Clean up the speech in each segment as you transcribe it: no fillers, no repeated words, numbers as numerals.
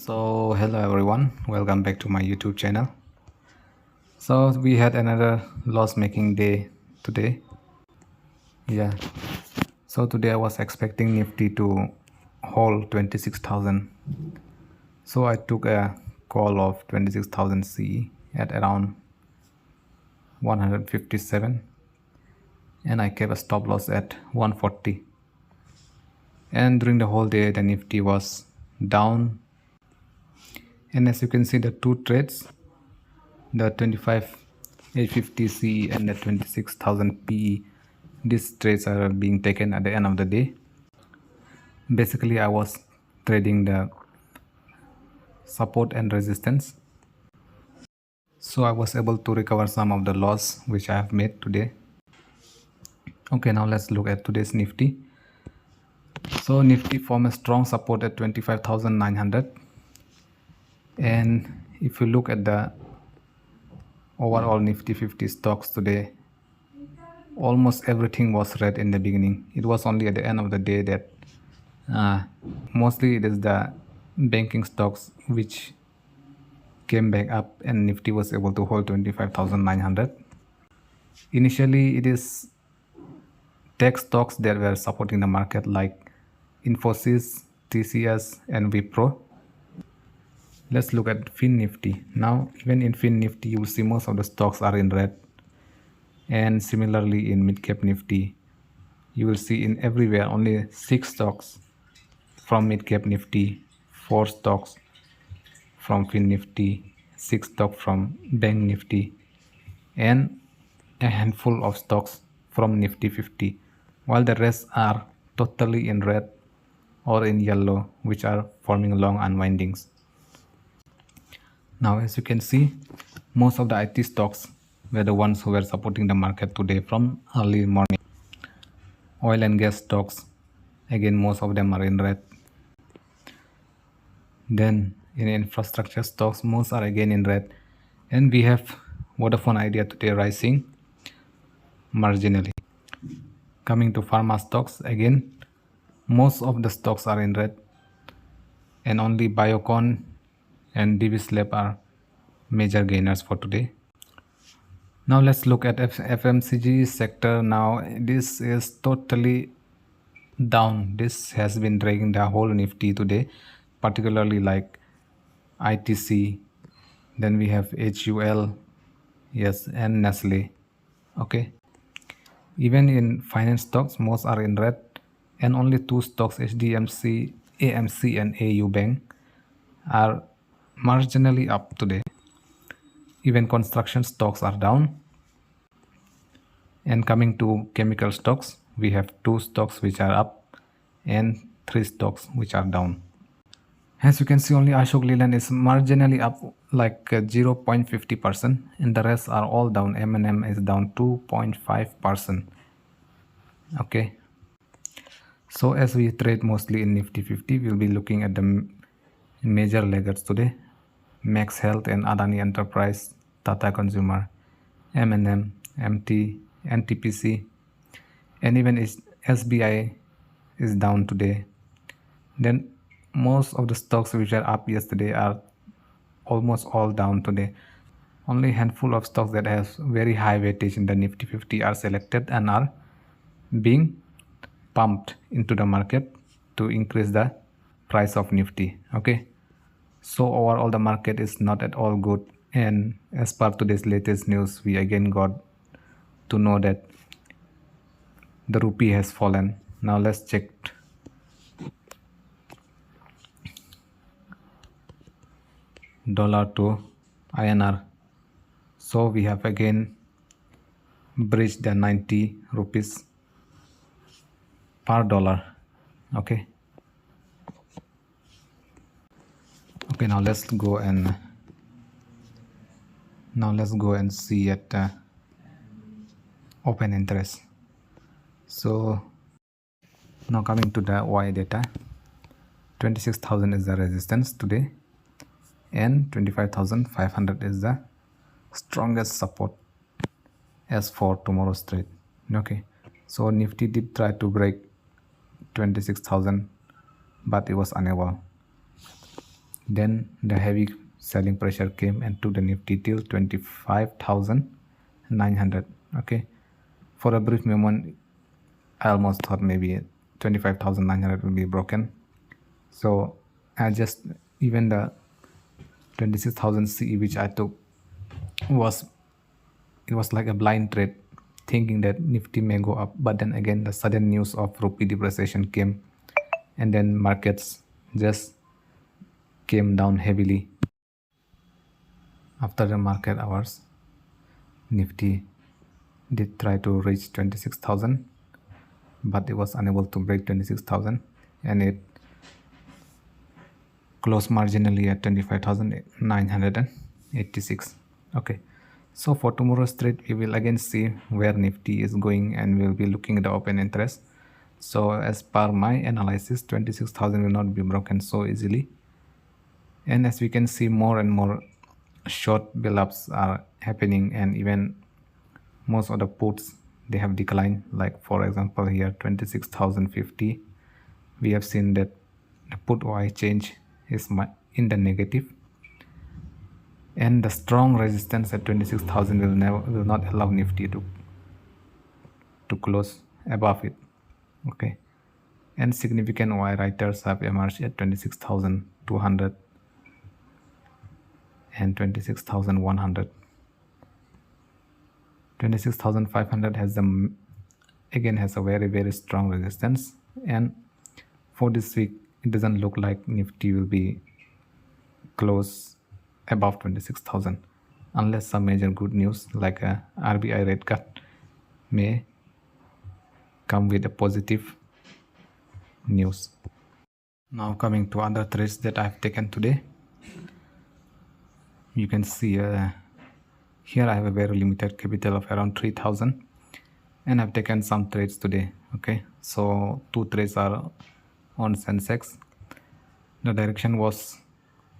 So hello everyone, welcome back to my YouTube channel. So we had another loss making day today. Yeah, so today I was expecting Nifty to hold 26,000. So I took a call of 26,000 C at around 157 and I kept a stop loss at 140. And during the whole day the Nifty was down, and as you can see the two trades, the 25,850 C and the 26,000 PE, these trades are being taken at the end of the day. Basically I was trading the support and resistance, so I was able to recover some of the loss which I have made today. Okay, now let's look at today's Nifty. So Nifty formed a strong support at 25,900, and if you look at the overall Nifty 50 stocks today, almost everything was red in the beginning. It was only at the end of the day that mostly it is the banking stocks which came back up and Nifty was able to hold 25,900. Initially it is tech stocks that were supporting the market like Infosys, TCS and Wipro. Let's look at FinNifty. Now even in FinNifty you will see most of the stocks are in red, and similarly in Midcap Nifty you will see in everywhere only 6 stocks from Midcap Nifty, 4 stocks from FinNifty, 6 stocks from Bank Nifty, and a handful of stocks from Nifty 50, while the rest are totally in red or in yellow, which are forming long unwindings. Now as you can see, most of the IT stocks were the ones who were supporting the market today from early morning. Oil and gas stocks, again most of them are in red. Then in infrastructure stocks, most are again in red, and we have Vodafone Idea today rising marginally. Coming to pharma stocks, again most of the stocks are in red, and only Biocon and Divis Lab are major gainers for today. Now let's look at FMCG sector. Now this is totally down. This has been dragging the whole Nifty today, particularly like ITC, then we have HUL, yes, and Nestle. Okay, even in finance stocks most are in red, and only 2 stocks, HDMC, AMC and AU Bank, are marginally up today. Even construction stocks are down. And coming to chemical stocks, we have 2 stocks which are up and 3 stocks which are down. As you can see, only Ashok Leyland is marginally up like 0.50%, and the rest are all down. M&M is down 2.5%. Okay, so as we trade mostly in Nifty 50, we'll be looking at the major laggards today: Max Health and Adani Enterprise, Tata Consumer, M&M, MT, NTPC, and even SBI is down today. Then most of the stocks which are up yesterday are almost all down today. Only handful of stocks that has very high weightage in the Nifty 50 are selected and are being pumped into the market to increase the price of Nifty. Okay, so overall the market is not at all good, and as per today's latest news, we again got to know that the rupee has fallen. Now let's check dollar to INR. So we have again breached the 90 rupees per dollar. Okay, now let's go and see at open interest. So now coming to the Y data, 26,000 is the resistance today, and 25,500 is the strongest support as for tomorrow's trade. Okay, so Nifty did try to break 26,000, but it was unable. Then the heavy selling pressure came and took the Nifty till 25,900. Okay, for a brief moment I almost thought maybe 25,900 will be broken. So I just, even the 26,000 CE which I took was, it was like a blind trade, thinking that Nifty may go up, but then again the sudden news of rupee depreciation came, and then markets just came down heavily. After the market hours, Nifty did try to reach 26,000, but it was unable to break 26,000, and it closed marginally at 25,986. Okay, so for tomorrow's trade we will again see where Nifty is going, and we'll be looking at the open interest. So as per my analysis, 26,000 will not be broken so easily, and as we can see, more and more short build-ups are happening, and even most of the puts, they have declined. Like for example here, 26,050, we have seen that the put OI change is in the negative, and the strong resistance at 26,000 will not allow Nifty to close above it. Okay, and significant OI writers have emerged at 26,200 and 26,100. 26,500 has again has a very strong resistance, and for this week it doesn't look like Nifty will be close above 26,000 unless some major good news like a RBI rate cut may come with a positive news. Now coming to other trades that I've taken today, you can see here I have a very limited capital of around 3,000, and I've taken some trades today. Okay, so 2 trades are on Sensex. The direction was,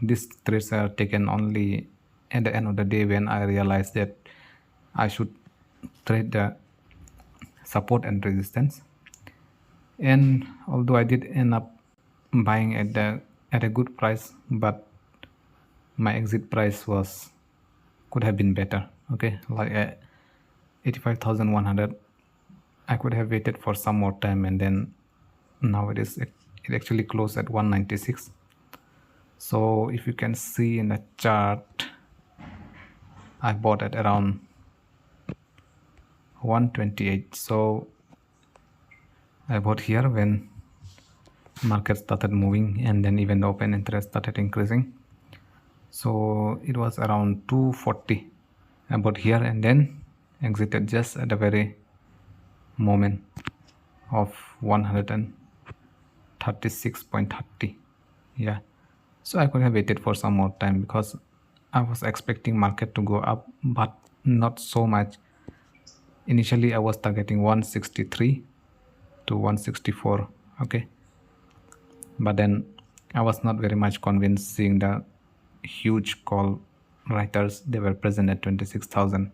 these trades are taken only at the end of the day when I realized that I should trade the support and resistance. And although I did end up buying at a good price, but my exit price could have been better. Okay, like 85,100, I could have waited for some more time, and then now it actually closed at 196. So if you can see in the chart, I bought at around 128. So I bought here when market started moving, and then even the open interest started increasing. So it was around 240. I bought here and then exited just at the very moment of 136.30. Yeah, so I could have waited for some more time because I was expecting market to go up, but not so much. Initially I was targeting 163 to 164. Okay, but then I was not very much convinced seeing the huge call writers they were present at 26,000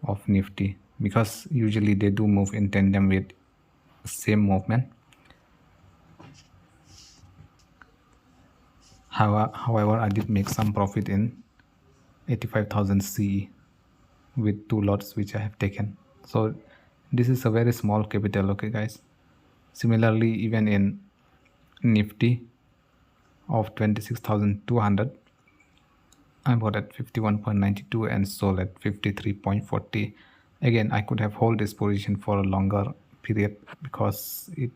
of Nifty, because usually they do move in tandem with same movement. However, I did make some profit in 85,000 CE with 2 lots which I have taken. So this is a very small capital. Okay guys, similarly even in Nifty of 26,200, I bought at 51.92 and sold at 53.40. Again, I could have held this position for a longer period because it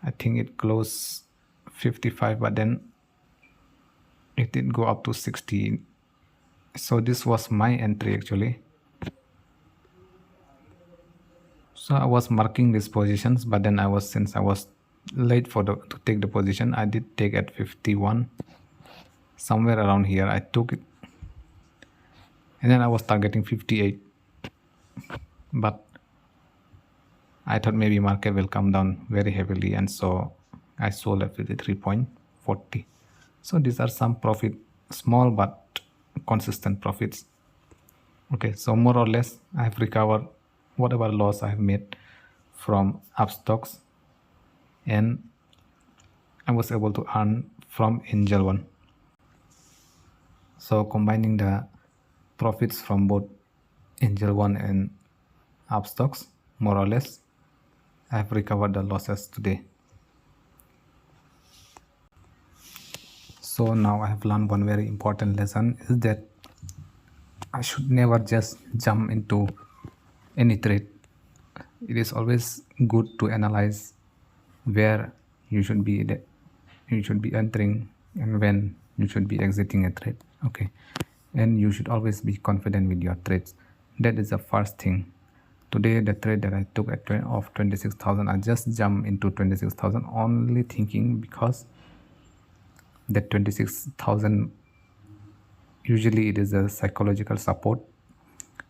I think it closed 55, but then it did go up to 60. So this was my entry actually. So I was marking these positions, but then since I was late to take the position, I did take at 51, somewhere around here I took it, and then I was targeting 58, but I thought maybe market will come down very heavily, and so I sold at 53.40. So these are some profit, small but consistent profits. Okay, so more or less I have recovered whatever loss I have made from up stocks, and I was able to earn from Angel One. So combining the profits from both Angel One and Upstocks, more or less, I have recovered the losses today. So now I have learned one very important lesson is that I should never just jump into any trade. It is always good to analyze where you should be entering and when you should be exiting a trade. Okay, and you should always be confident with your trades. That is the first thing. Today the trade that I took at of 26,000, I just jumped into 26,000 only thinking because that 26,000 usually it is a psychological support.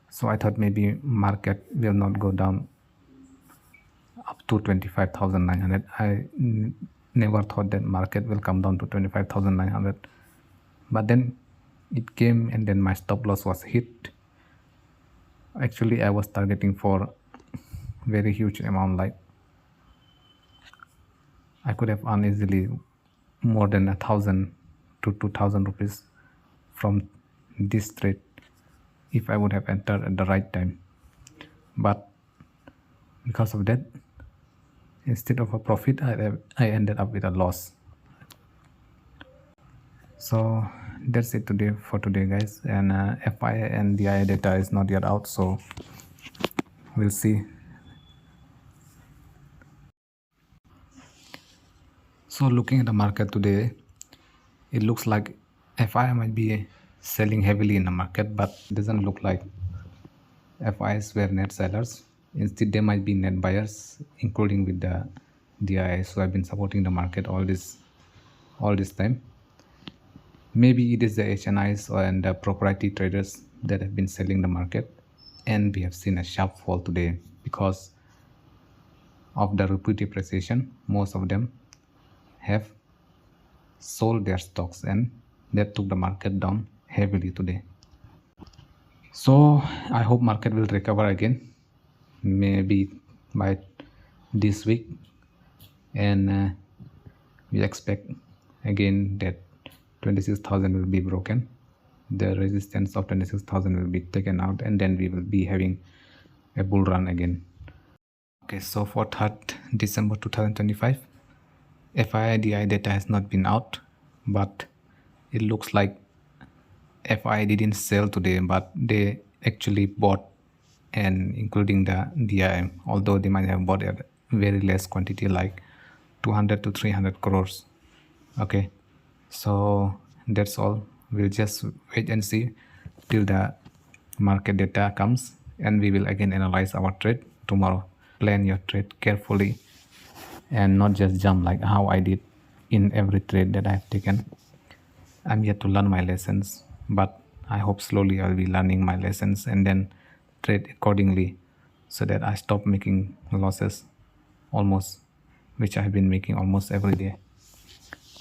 So I thought maybe market will not go down up to 25,900. I never thought that market will come down to 25,900, but then it came and then my stop loss was hit. Actually I was targeting for very huge amount, like I could have earned easily more than 1,000 to 2,000 rupees from this trade if I would have entered at the right time. But because of that, instead of a profit, I ended up with a loss. So that's it today for today, guys. And FIA and DIA data is not yet out, so we'll see. So looking at the market today, it looks like FIA might be selling heavily in the market, but it doesn't look like FIs were net sellers. Instead, they might be net buyers, including with the DIs who have been supporting the market all this time. Maybe it is the HNIs and the proprietary traders that have been selling the market, and we have seen a sharp fall today because of the rupee depreciation. Most of them have sold their stocks and that took the market down heavily today. So I hope market will recover again, maybe by this week, and we expect again that 26,000 will be broken. The resistance of 26,000 will be taken out, and then we will be having a bull run again. Okay, so for 3rd December 2025, FII data has not been out, but it looks like FI didn't sell today, but they actually bought, and including the DIM, although they might have bought at very less quantity, like 200 to 300 crores. Okay, so that's all. We'll just wait and see till the market data comes, and we will again analyze our trade tomorrow. Plan your trade carefully and not just jump like how I did in every trade that I've taken. I'm yet to learn my lessons, but I hope slowly I'll be learning my lessons and then trade accordingly so that I stop making losses almost, which I've been making almost every day.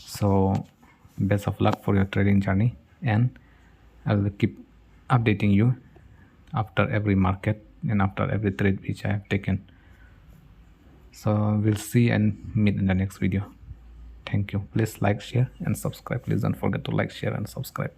So best of luck for your trading journey, and I will keep updating you after every market and after every trade which I have taken. So we'll see and meet in the next video. Thank you. Please like, share and subscribe. Please don't forget to like, share and subscribe.